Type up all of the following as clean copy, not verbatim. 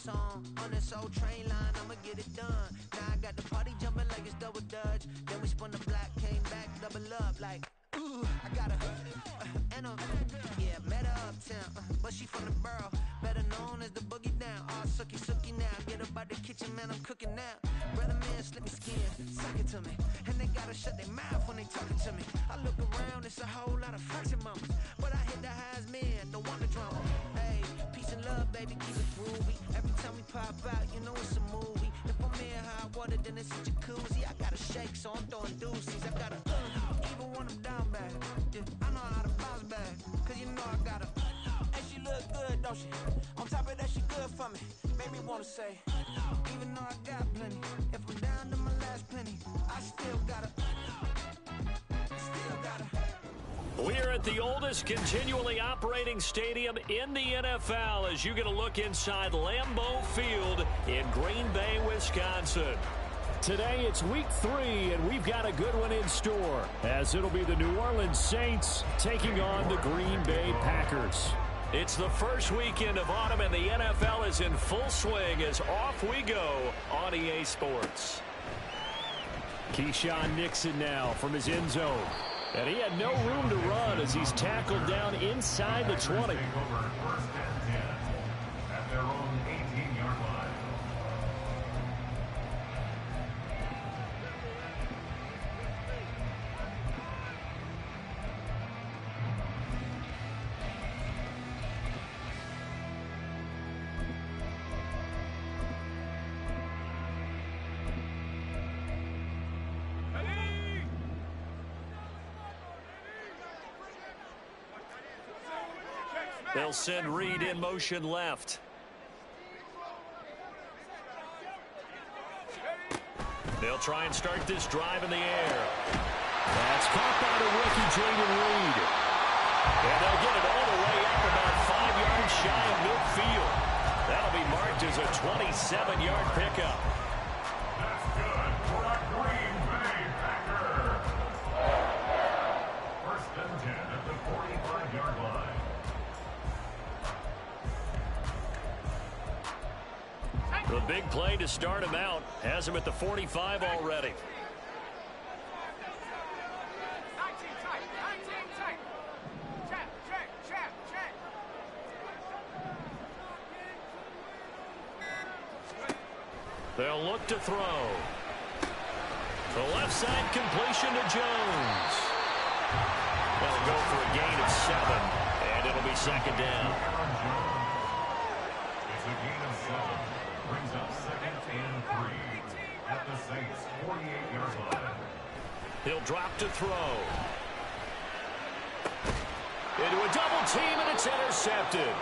song on this old train line, I'ma get it done. Now I got the party jumping like it's double dutch. Then we spun the block, came back, double up like, ooh, I got her. And yeah, met her uptown, but she from the borough, better known as the boogie down. All sookie now, get up out the kitchen, man, I'm cooking now. Brother man, slip me skin, suck it to me, and they gotta shut their mouth when they talking to me. I look around, it's a whole lot of flirting mamas, but I hit the highs, man, don't want the drama. Hey, peace and love, baby, keep it groovy. Every time we pop out, you know it's a movie. If I'm in hot water, then it's a jacuzzi. I gotta shake, so I'm throwing deuces. I gotta even when I'm down bad. Yeah, I know how to bounce back, cause you know I gotta. And she look good, don't she? On top of that, she good for me. Made me wanna say, even though I got plenty, if I'm down to my last penny, I still gotta. We're at the oldest continually operating stadium in the NFL as you get a look inside Lambeau Field in Green Bay, Wisconsin. Today it's week 3, and we've got a good one in store, as it'll be the New Orleans Saints taking on the Green Bay Packers. It's the first weekend of autumn, and the NFL is in full swing as off we go on EA Sports. Keyshawn Nixon now from his end zone. And he had no room to run as he's tackled down inside the 20. At their own 18-yard line. They'll send Reed in motion left. They'll try and start this drive in the air. That's caught by the rookie, Jaden Reed. And they'll get it all the way up about 5 yards shy of midfield. That'll be marked as a 27-yard pickup. That's good for a Green Bay Packer. First and 10 at the 45-yard line. The big play to start him out has him at the 45 already. They'll look to throw. The left side completion to Jones. They'll go for a gain of 7, and it'll be second down. It's a gain of 7. Brings up 2nd and 3 at the Saints' 48-yard line. He'll drop to throw. Into a double team, and it's intercepted.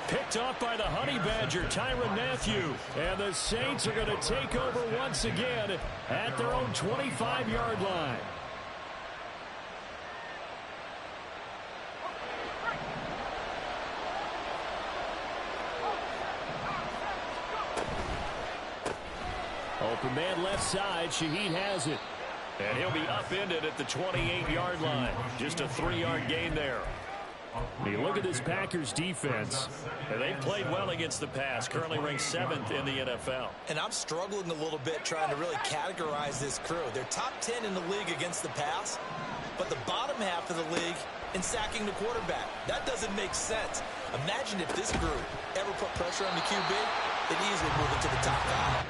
Picked off by the Honey Badger, Tyrann Mathieu. And the Saints are going to take over once again at their own 25-yard line. Open man left side, Shaheed has it. And he'll be upended at the 28-yard line. Just a 3-yard gain there. You look at this Packers defense, and they've played well against the pass, currently ranked 7th in the NFL. And I'm struggling a little bit trying to really categorize this crew. They're top 10 in the league against the pass, but the bottom half of the league in sacking the quarterback. That doesn't make sense. Imagine if this group ever put pressure on the QB, they'd easily move into the top 5.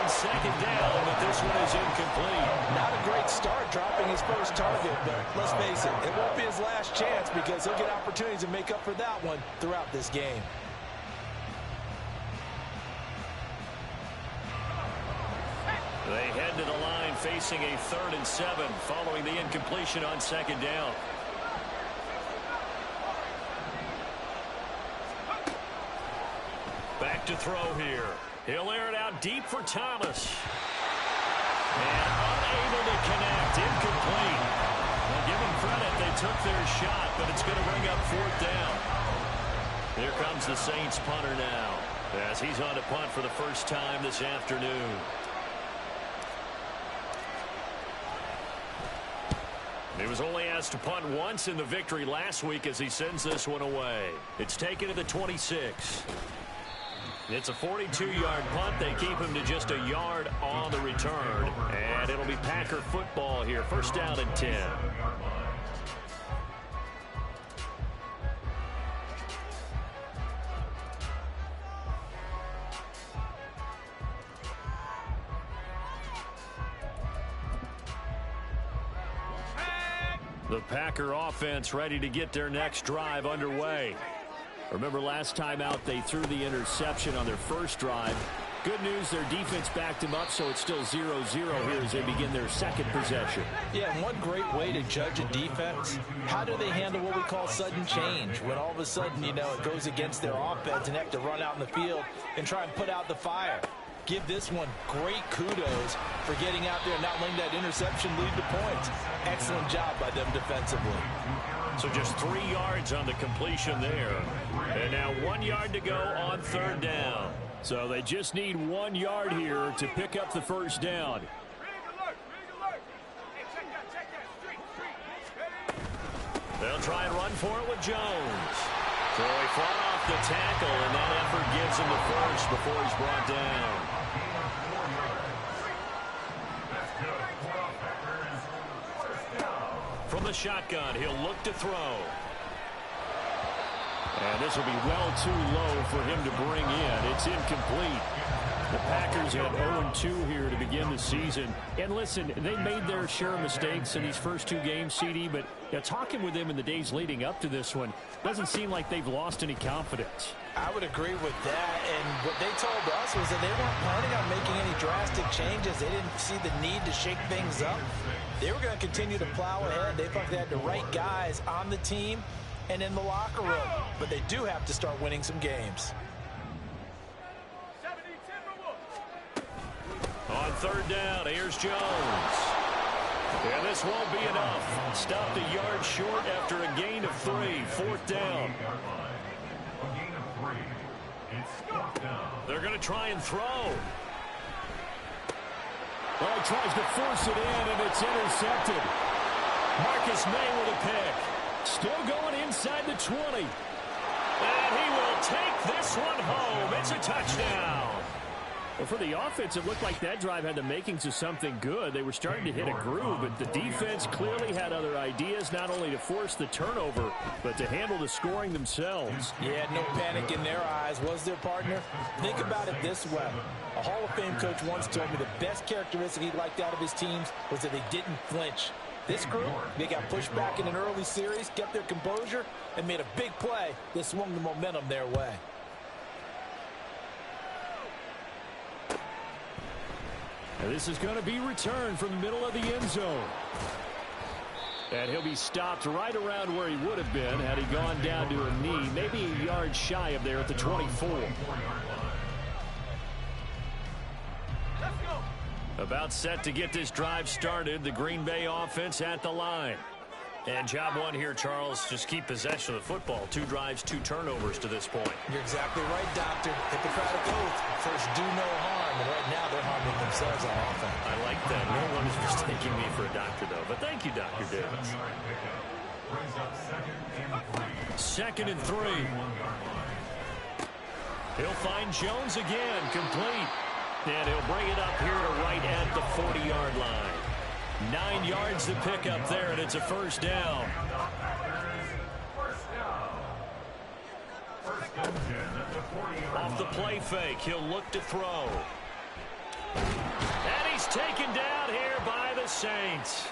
Second down, but this one is incomplete. Not a great start dropping his first target, but let's face it, it won't be his last chance because he'll get opportunities to make up for that one throughout this game. They head to the line facing a 3rd and 7 following the incompletion on 2nd down. Back to throw here. He'll air it out deep for Thomas. And unable to connect. Incomplete. Well, give them credit. They took their shot, but it's going to bring up 4th down. Here comes the Saints punter now, as he's on to punt for the first time this afternoon. He was only asked to punt once in the victory last week as he sends this one away. It's taken to the 26. It's a 42-yard punt. They keep him to just a yard on the return. And it'll be Packer football here. 1st down and 10. The Packer offense ready to get their next drive underway. Remember last time out they threw the interception on their first drive. Good news, their defense backed them up, so it's still 0-0 here as they begin their second possession. Yeah, and one great way to judge a defense, how do they handle what we call sudden change? When all of a sudden, you know, it goes against their offense and they have to run out in the field and try and put out the fire. Give this one great kudos for getting out there and not letting that interception lead to points. Excellent job by them defensively. So just 3 yards on the completion there. And now 1 yard to go on 3rd down. So they just need 1 yard here to pick up the first down. They'll try and run for it with Jones. So he fought off the tackle, and that effort gives him the first before he's brought down. From the shotgun, he'll look to throw. And this will be well too low for him to bring in. It's incomplete. The Packers had 0-2 here to begin the season. And listen, they made their share of mistakes in these first 2 games, CD, but talking with them in the days leading up to this one, doesn't seem like they've lost any confidence. I would agree with that, and what they told us was that they weren't planning on making any drastic changes. They didn't see the need to shake things up. They were going to continue to plow ahead. They thought they had the right guys on the team and in the locker room, but they do have to start winning some games. On 3rd down, here's Jones. And this won't be enough. Stopped a yard short after a gain of 3. 4th down. They're going to try and throw. Well, he tries to force it in, and it's intercepted. Marcus May with a pick. Still going inside the 20. And he will take this one home. It's a touchdown. Well, for the offense, it looked like that drive had the makings of something good. They were starting to hit a groove, but the defense clearly had other ideas, not only to force the turnover, but to handle the scoring themselves. Yeah, no panic in their eyes, was their partner? Think about it this way. A Hall of Fame coach once told me the best characteristic he liked out of his teams was that they didn't flinch. This group, they got pushed back in an early series, kept their composure, and made a big play that swung the momentum their way. And this is going to be returned from the middle of the end zone. And he'll be stopped right around where he would have been had he gone down to a knee, maybe a yard shy of there at the 24. About set to get this drive started, the Green Bay offense at the line. And job one here, Charles, just keep possession of the football. 2 drives, 2 turnovers to this point. You're exactly right, Doctor. Hippocratic oath. First, do no harm. And right now, they're harming themselves on offense. I like that. No one is mistaking me for a doctor, though. But thank you, Dr. Davis. 2nd and 3. He'll find Jones again, complete. And he'll bring it up here to right at the 40-yard line. 9 yards to pick up there, and it's a first down. Off the play fake, he'll look to throw. And he's taken down here by the Saints.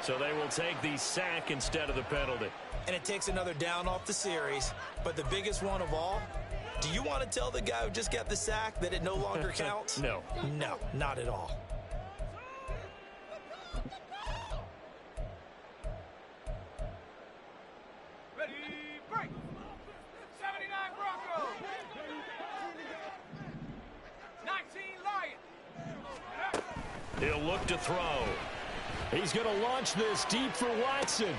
So they will take the sack instead of the penalty. And it takes another down off the series. But the biggest one of all, do you want to tell the guy who just got the sack that it no longer counts? No. No, not at all. He'll look to throw. He's going to launch this deep for Watson.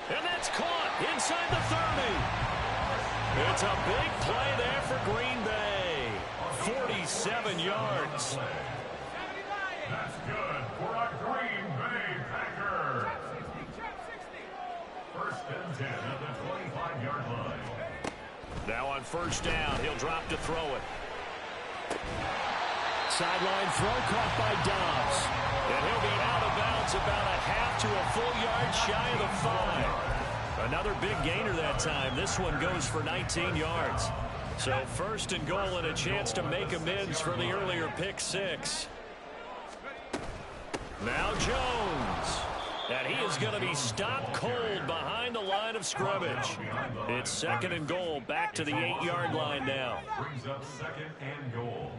And that's caught inside the 30. It's a big play there for Green Bay. 47 yards. That's good for a Green Bay Packer. First and 10 at the 25-yard line. Now on first down, he'll drop to throw it. Sideline throw caught by Dobbs. And he'll be out of bounds about a half to a full yard shy of the 5. Another big gainer that time. This one goes for 19 yards. So first and goal and a chance to make amends for the earlier pick 6. Now Jones. And he is going to be stopped cold behind the line of scrimmage. It's second and goal, back to the 8-yard line now. Brings up second and goal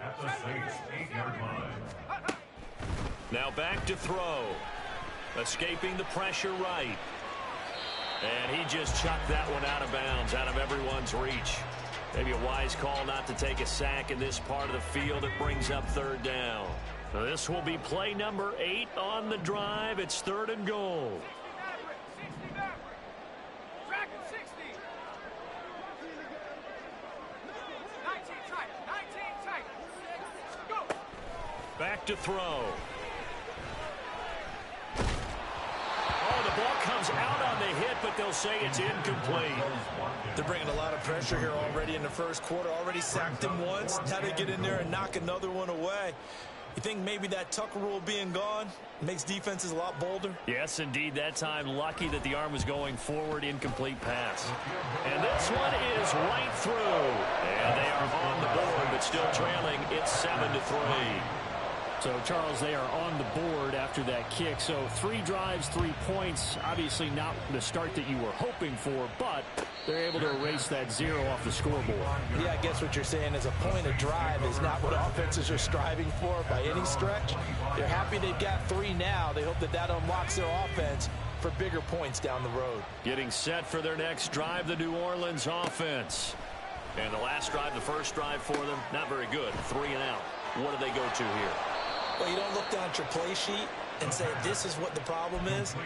at the Saints 8-yard line. Now back to throw. Escaping the pressure right. And he just chucked that one out of bounds, out of everyone's reach. Maybe a wise call not to take a sack in this part of the field. It brings up third down. This will be play number 8 on the drive. It's third and goal. Back to throw. Oh, the ball comes out on the hit, but they'll say it's incomplete. They're bringing a lot of pressure here already in the first quarter. Already sacked him once. Now they get in there and knock another one away. You think maybe that Tucker rule being gone makes defenses a lot bolder? Yes, indeed. That time, lucky that the arm was going forward. Incomplete pass. And this one is right through. And they are on the board, but still trailing. It's 7-3. So, Charles, they are on the board after that kick. So 3 drives, 3 points. Obviously not the start that you were hoping for, but they're able to erase that 0 off the scoreboard. Yeah, I guess what you're saying is a point of drive is not what offenses are striving for by any stretch. They're happy they've got 3 now. They hope that that unlocks their offense for bigger points down the road. Getting set for their next drive, the New Orleans offense. And the last drive, the first drive for them, not very good. 3 and out. What do they go to here? Well, you don't look down at your play sheet and say, this is what the problem is.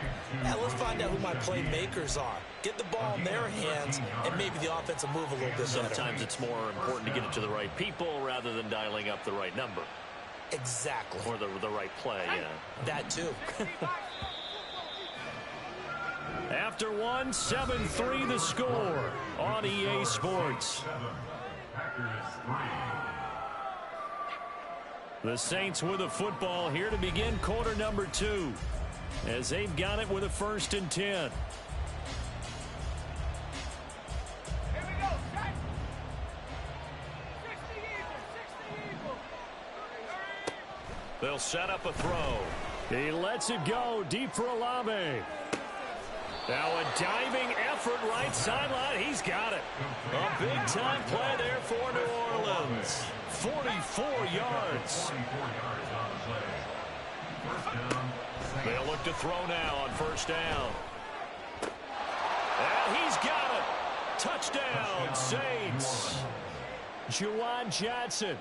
Now, let's find out who my playmakers are. Get the ball in their hands, and maybe the offense will move a little bit better. Sometimes it's more important to get it to the right people rather than dialing up the right number. Exactly. Or the right play, yeah. That, too. After 1, 7-3 the score on EA Sports. Packers 3. The Saints with a football here to begin quarter number 2 as they've got it with a 1st and 10. They'll set up a throw. He lets it go deep for Olave. Now a diving effort right sideline. He's got it. A big-time play there for New Orleans. 44 yards. They'll look to throw now on first down. And he's got it. Touchdown, Saints. Juwan Johnson.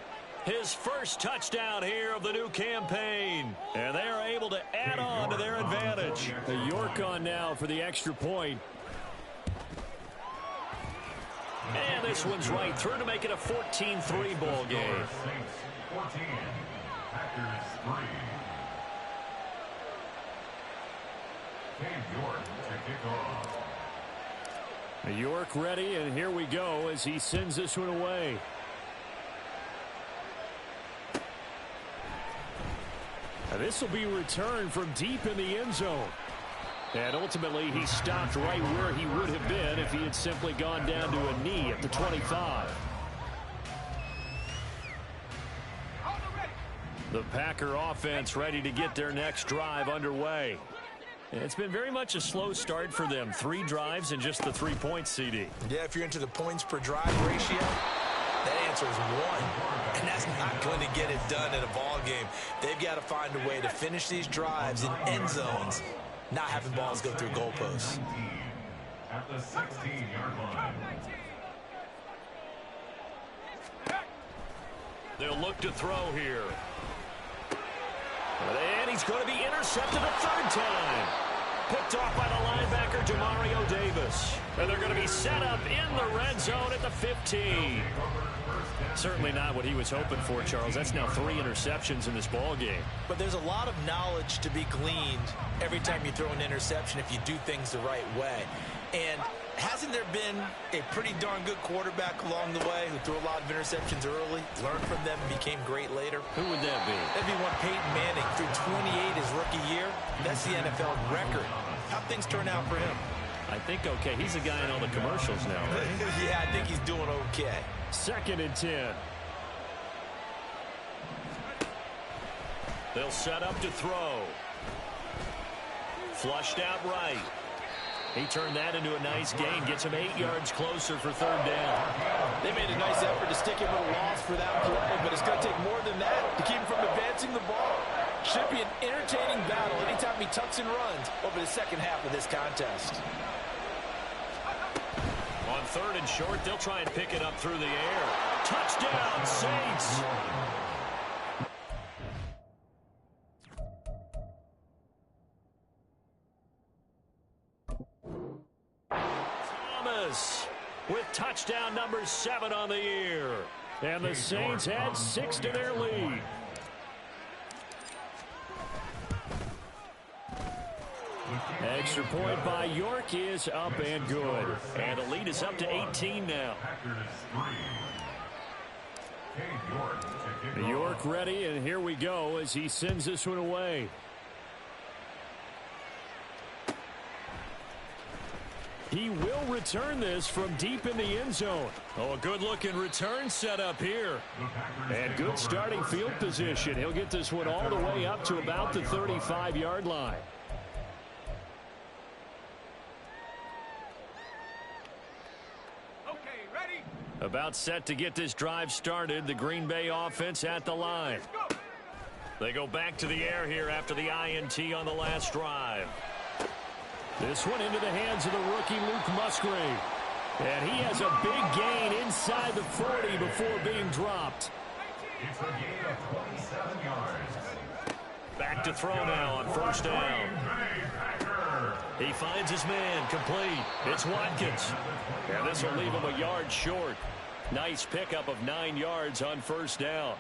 His first touchdown here of the new campaign. And they are able to add on to their advantage. The York on now for the extra point. And this one's right through to make it a 14-3 ball game. Saints 14, Packers 3. Dave York to kick off. York ready, and here we go as he sends this one away. This will be returned from deep in the end zone. And ultimately, he stopped right where he would have been if he had simply gone down to a knee at the 25. The Packer offense ready to get their next drive underway. It's been very much a slow start for them. 3 drives and just the 3 points, CD. Yeah, if you're into the points per drive ratio, that answer is 1. And that's not going to get it done in a ball game. They've got to find a way to finish these drives in end zones, not having balls go through goalposts. At the 16-yard line. They'll look to throw here. And he's going to be intercepted a third time. Picked off by the linebacker, Demario Davis. And they're going to be set up in the red zone at the 15. Certainly not what he was hoping for, Charles. That's now 3 interceptions in this ball game. But there's a lot of knowledge to be gleaned every time you throw an interception if you do things the right way. And hasn't there been a pretty darn good quarterback along the way who threw a lot of interceptions early, learned from them, and became great later? Who would that be? That'd be one Peyton Manning. Threw 28 his rookie year. That's the NFL record. How'd things turn out for him? I think okay. He's a guy in all the commercials now, right? Yeah, I think he's doing okay. 2nd and 10. They'll set up to throw. Flushed out right. He turned that into a nice gain. Gets him 8 yards closer for 3rd down. They made a nice effort to stick him at a loss for that play, but it's going to take more than that to keep him from advancing the ball. Should be an entertaining battle anytime he tucks and runs over the second half of this contest. On 3rd and short, they'll try and pick it up through the air. Touchdown, Saints! Thomas with touchdown number 7 on the year. And the Saints add 6 to their lead. Extra point by York is up and good. And the lead is up to 18 now. York ready, and here we go as he sends this one away. He will return this from deep in the end zone. Oh, a good-looking return set up here. And good starting field position. He'll get this one all the way up to about the 35-yard line. About set to get this drive started. The Green Bay offense at the line. They go back to the air here after the INT on the last drive. This one into the hands of the rookie Luke Musgrave. And he has a big gain inside the 40 before being dropped. It's a gain of 27 yards. Back to throw now on 1st down. He finds his man complete. It's Watkins. And this will leave him a yard short. Nice pickup of 9 yards on 1st down.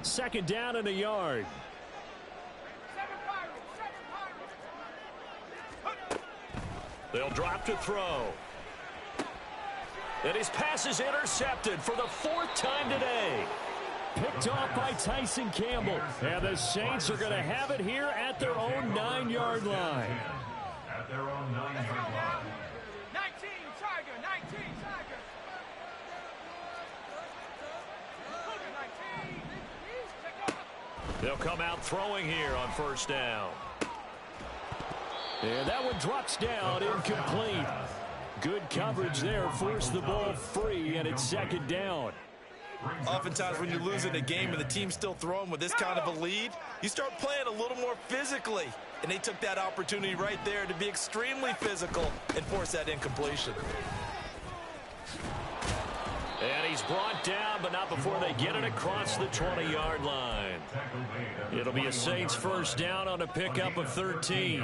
2nd down and a yard. They'll drop to throw. And his pass is intercepted for the 4th time today. Picked off by Tyson Campbell. And the Saints are going to have it here at their own 9-yard line. At their own 9-yard line. 19, Tiger, 19, Tiger. They'll come out throwing here on 1st down. And that one drops down, incomplete. Good coverage there, forced the ball free, and it's 2nd down. Oftentimes when you're losing a game and the team's still throwing with this kind of a lead, you start playing a little more physically. And they took that opportunity right there to be extremely physical and force that incompletion. And he's brought down, but not before they get it across the 20-yard line. It'll be a Saints 1st down on a pickup of 13.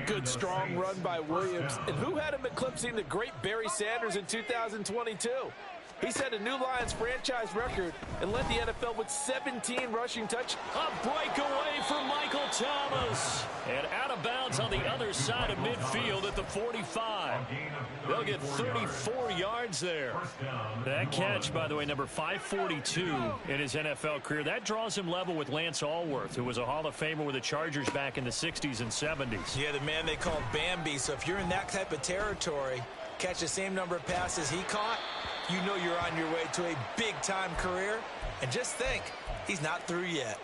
Good, strong run by Williams. And who had him eclipsing the great Barry Sanders in 2022? He set a new Lions franchise record and led the NFL with 17 rushing touchdowns. A breakaway for Michael Thomas. And out of bounds on the other side of midfield at the 45. They'll get 34 yards there. That catch, by the way, number 542 in his NFL career. That draws him level with Lance Allworth, who was a Hall of Famer with the Chargers back in the 60s and 70s. Yeah, the man they called Bambi. So if you're in that type of territory, catch the same number of passes he caught, you know you're on your way to a big-time career. And just think, he's not through yet.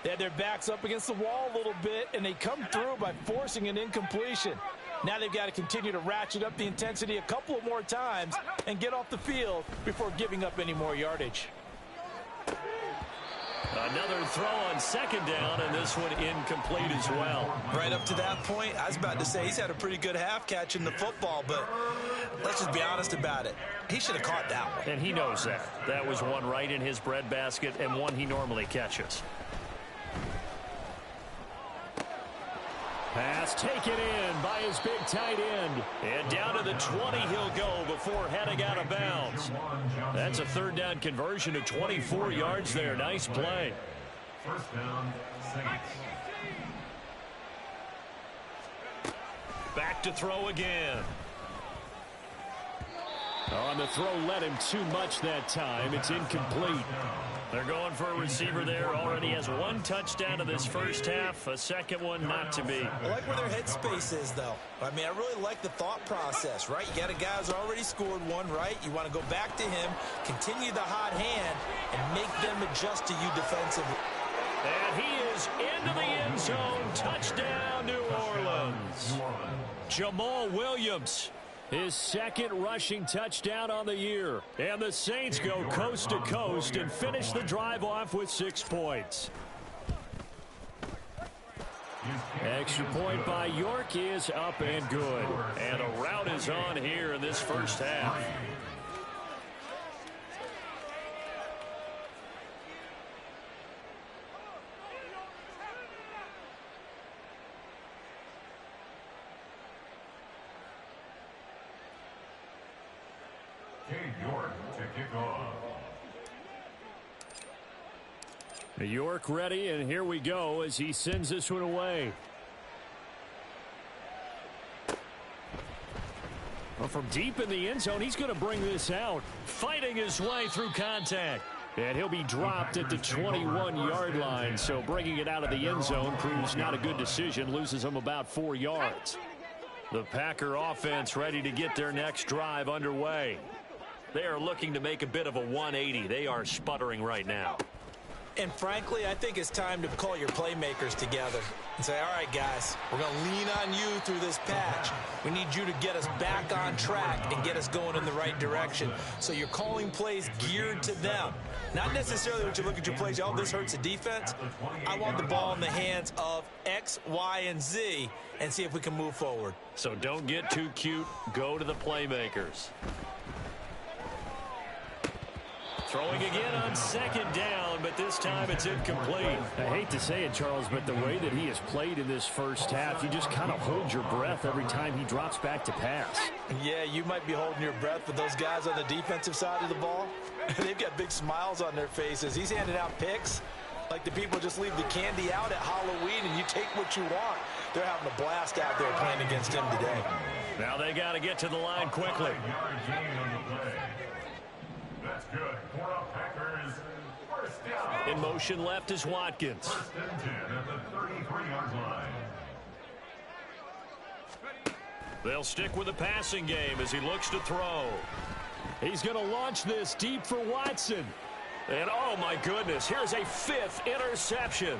They had their backs up against the wall a little bit, and they come through by forcing an incompletion. Now they've got to continue to ratchet up the intensity a couple of more times and get off the field before giving up any more yardage. Another throw on 2nd down, and this one incomplete as well. Right up to that point, I was about to say he's had a pretty good half catching the football, but let's just be honest about it. He should have caught that one. And he knows that. That was one right in his breadbasket and one he normally catches. Pass taken in by his big tight end. And down to the 20 he'll go before heading out of bounds. That's a third down conversion of 24 yards there. Nice play. First down, Saints. Back to throw again. On the throw, led him too much that time. It's incomplete. They're going for a receiver there. Already has one touchdown in this first half. A second one not to be. I like where their headspace is, though. I mean, I really like the thought process, right? You got a guy who's already scored one, right? You want to go back to him, continue the hot hand, and make them adjust to you defensively. And he is into the end zone. Touchdown, New Orleans. Jamal Williams, his second rushing touchdown on the year. And the Saints go coast to coast and finish the drive off with 6 points. Extra point by York is up and good. And a rout is on here in this first half. York to kick off. York ready, and here we go as he sends this one away. Well, from deep in the end zone, he's going to bring this out. Fighting his way through contact. And he'll be dropped at the 21-yard line, so bringing it out of the end zone proves not a good decision, loses him about 4 yards. The Packer offense ready to get their next drive underway. They are looking to make a bit of a 180. They are sputtering right now. And frankly, I think it's time to call your playmakers together and say, all right, guys, we're going to lean on you through this patch. We need you to get us back on track and get us going in the right direction. So you're calling plays geared to them. Not necessarily when you look at your plays, oh, this hurts the defense. I want the ball in the hands of X, Y, and Z and see if we can move forward. So don't get too cute. Go to the playmakers. Throwing again on second down, but this time it's incomplete. I hate to say it, Charles, but the way that he has played in this first half, you just kind of hold your breath every time he drops back to pass. Yeah, you might be holding your breath, but those guys on the defensive side of the ball, they've got big smiles on their faces. He's handing out picks like the people just leave the candy out at Halloween and you take what you want. They're having a blast out there playing against him today. Now they got to get to the line quickly. That's good. For the Packers, first down. In motion left is Watkins. First and 10 at the 33-yard line. They'll stick with the passing game as he looks to throw. He's going to launch this deep for Watson. And oh my goodness, here's a 5th interception.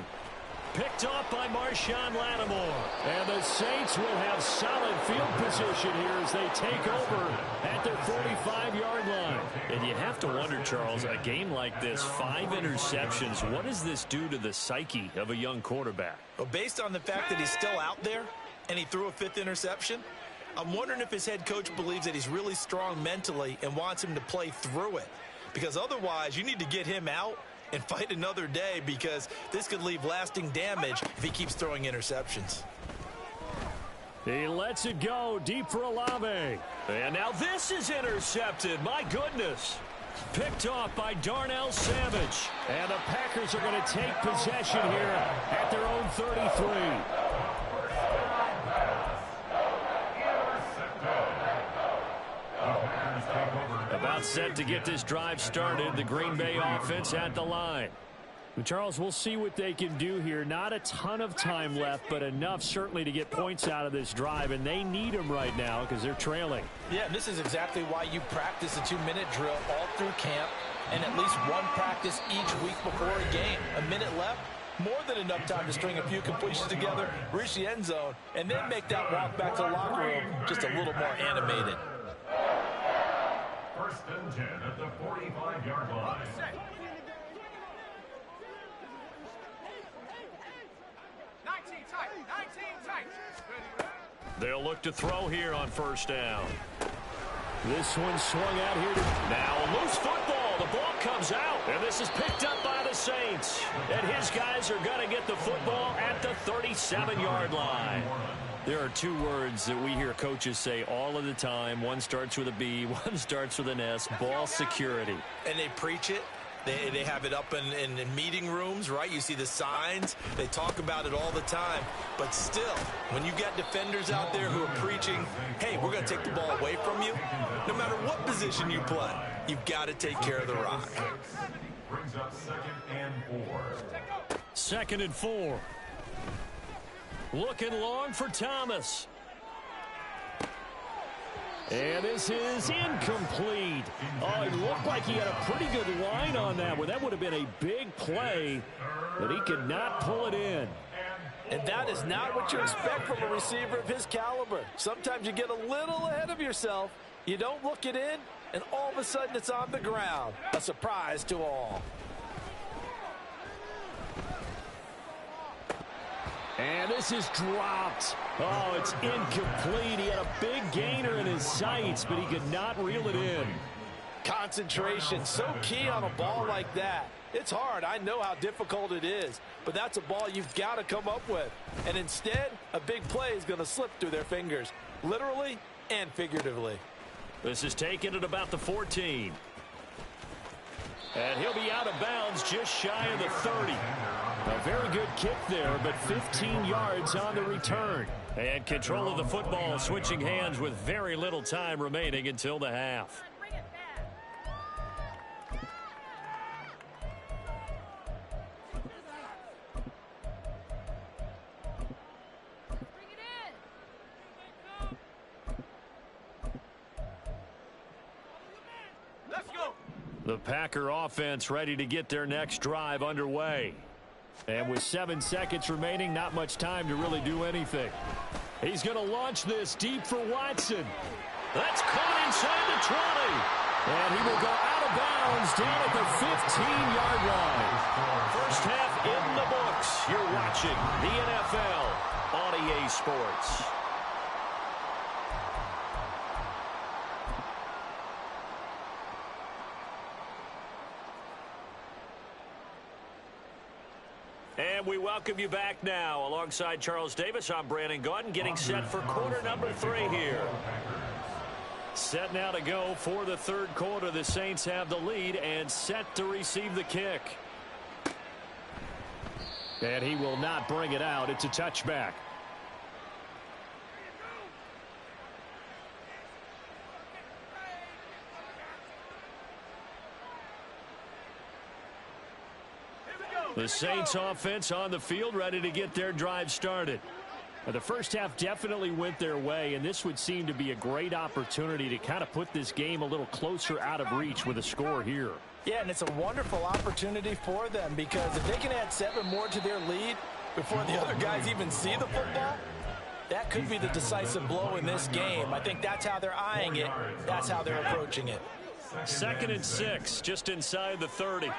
Picked off by Marshawn Lattimore. And the Saints will have solid field position here as they take over at their 45-yard line. And you have to wonder, Charles, a game like this, 5 interceptions, what does this do to the psyche of a young quarterback? Well, based on the fact that he's still out there and he threw a 5th interception, I'm wondering if his head coach believes that he's really strong mentally and wants him to play through it. Because otherwise, you need to get him out and fight another day, because this could leave lasting damage if he keeps throwing interceptions. He lets it go deep for Olave. And now this is intercepted. My goodness. Picked off by Darnell Savage. And the Packers are going to take possession here at their own 33. About set to get this drive started. The Green Bay offense at the line. Charles, we'll see what they can do here. Not a ton of time left, but enough certainly to get points out of this drive, and they need them right now because they're trailing. Yeah, and this is exactly why you practice a 2-minute drill all through camp and at least one practice each week before a game. A minute left, more than enough time to string a few completions together, reach the end zone, and then make that walk back to the locker room just a little more animated. First and 10 at the 45-yard line. They'll look to throw here on first down. This one swung out here. Now a loose football. The ball comes out, and this is picked up by the Saints. And his guys are going to get the football at the 37-yard line. There are two words that we hear coaches say all of the time. One starts with a B, one starts with an S, ball security. And they preach it. They have it up in meeting rooms, right? You see the signs. They talk about it all the time. But still, when you got defenders out there who are preaching, hey, we're going to take the ball away from you, no matter what position you play, you've got to take care of the rock. Brings up 2nd and 4. 2nd and 4. Looking long for Thomas. And this is incomplete. Oh, it looked like he had a pretty good line on that one. That would have been a big play, but he could not pull it in. And that is not what you expect from a receiver of his caliber. Sometimes you get a little ahead of yourself. You don't look it in, and all of a sudden it's on the ground. A surprise to all. And this is dropped. Oh, it's incomplete. He had a big gainer in his sights, but he could not reel it in. Concentration, so key on a ball like that. It's hard. I know how difficult it is, but that's a ball you've got to come up with. And instead, a big play is going to slip through their fingers, literally and figuratively. This is taken at about the 14. And he'll be out of bounds just shy of the 30. A very good kick there, but 15 yards on the return. And control of the football switching hands with very little time remaining until the half. The Packer offense ready to get their next drive underway. And with 7 seconds remaining, not much time to really do anything. He's going to launch this deep for Watson. That's caught inside the 20. And he will go out of bounds down at the 15-yard line. First half in the books. You're watching the NFL on EA Sports. And we welcome you back now. Alongside Charles Davis, I'm Brandon Gaudin, getting set for quarter number 3 here. Set now to go for the third quarter. The Saints have the lead and set to receive the kick. And he will not bring it out. It's a touchback. The Saints offense on the field, ready to get their drive started. The first half definitely went their way, and this would seem to be a great opportunity to kind of put this game a little closer out of reach with a score here. Yeah, and it's a wonderful opportunity for them, because if they can add 7 more to their lead before the other guys even see the football, that could be the decisive blow in this game. I think that's how they're eyeing it. That's how they're approaching it. 2nd and 6, just inside the 30.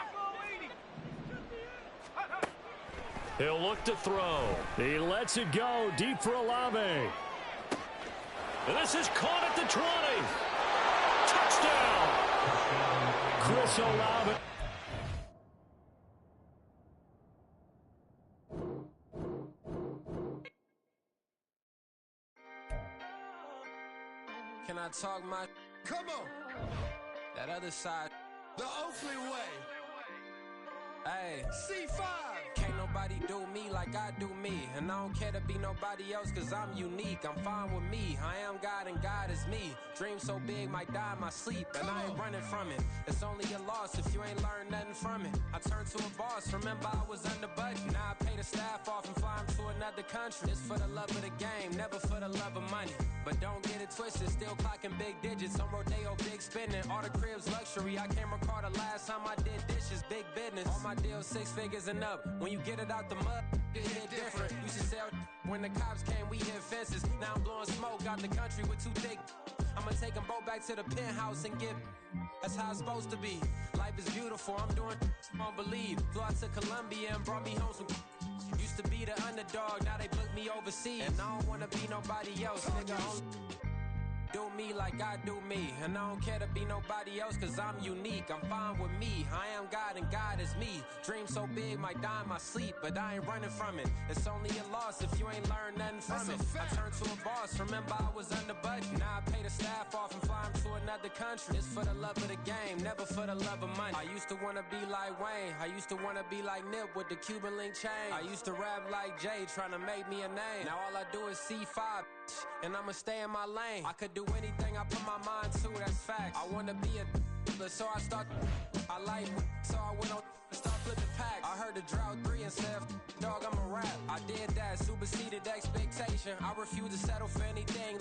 He'll look to throw. He lets it go deep for Olave. And this is caught at the 20. Touchdown. Chris Olave. Can I talk my... Come on. That other side. The Oakley way. Hey. C5. Can't nobody do me like I do me. And I don't care to be nobody else, cause I'm unique. I'm fine with me. I am God and God is me. Dream so big, might die in my sleep. And I ain't running from it. It's only a loss if you ain't learned nothing from it. I turned to a boss. Remember I was under budget. Now I pay the staff off and fly them to another country. It's for the love of the game, never for the love of money. But don't get it twisted, still clocking big digits. On Rodeo, big spending. All the cribs luxury. I can't recall the last time I did dishes. Big business. All my deals 6 figures and up. When you get it out the mud, it hit different. Used to sell when the cops came, we hit fences. Now I'm blowing smoke out the country with 2 thick. I'ma take them both back to the penthouse and get. That's how it's supposed to be. Life is beautiful, I'm doing won't believe. Flew out to Colombia and brought me home some. Used to be the underdog, now they book me overseas. And I don't wanna be nobody else, nigga. do me like I do me. And I don't care to be nobody else, cause I'm unique. I'm fine with me. I am God and God is me. Dream so big, might die in my sleep, but I ain't running from it. It's only a loss if you ain't learned nothing from it. I turned to a boss, remember I was under budget. Now I pay the staff off and fly them to another country. It's for the love of the game, never for the love of money. I used to wanna be like Wayne. I used to wanna be like Nip with the Cuban link chain. I used to rap like Jay, trying to make me a name. Now all I do is C5, and I'ma stay in my lane. I could do anything I put my mind to, that's facts. I wanna be a so I start. I like, so I went on and start flipping packs. I heard the drought 3 and said, dog, I'm a rap. I did that, superseded expectation. I refuse to settle for anything.